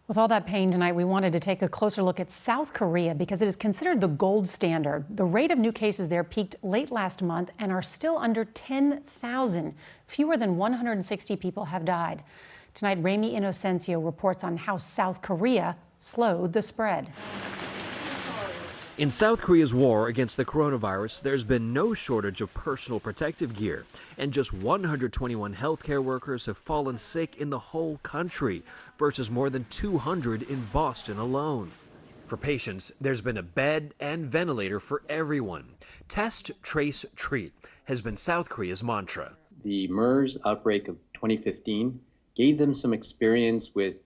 With all that pain tonight, we wanted to take a closer look at South Korea because it is considered the gold standard. The rate of new cases there peaked late last month and are still under 10,000. Fewer than 160 people have died. Tonight, Ramy Inocencio reports on how South Korea slowed the spread. In South Korea's war against the coronavirus, there's been no shortage of personal protective gear, and just 121 healthcare workers have fallen sick in the whole country, versus more than 200 in Boston alone. For patients, there's been a bed and ventilator for everyone. Test, trace, treat has been South Korea's mantra. The MERS outbreak of 2015 gave them some experience with,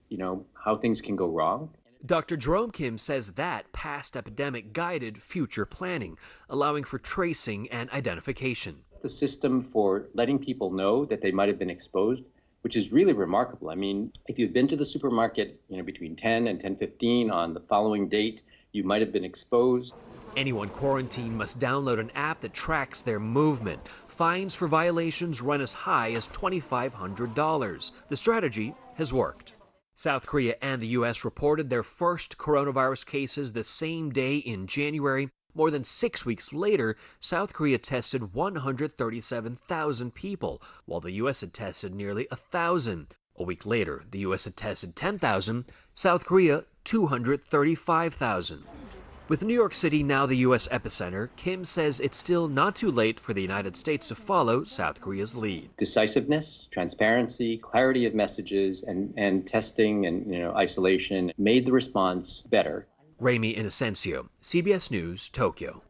how things can go wrong. Dr. Jerome Kim says that past epidemic guided future planning, allowing for tracing and identification. The system for letting people know that they might have been exposed, which is really remarkable. I mean, if you've been to the supermarket, between 10 and 10:15 on the following date, you might have been exposed. Anyone quarantined must download an app that tracks their movement. Fines for violations run as high as $2,500. The strategy has worked. South Korea and the U.S. reported their first coronavirus cases the same day in January. More than 6 weeks later, South Korea tested 137,000 people, while the U.S. had tested nearly 1,000. A week later, the U.S. had tested 10,000, South Korea 235,000. With New York City now the U.S. epicenter, Kim says it's still not too late for the United States to follow South Korea's lead. Decisiveness, transparency, clarity of messages, and testing and isolation made the response better. Ramy Inocencio, CBS News, Tokyo.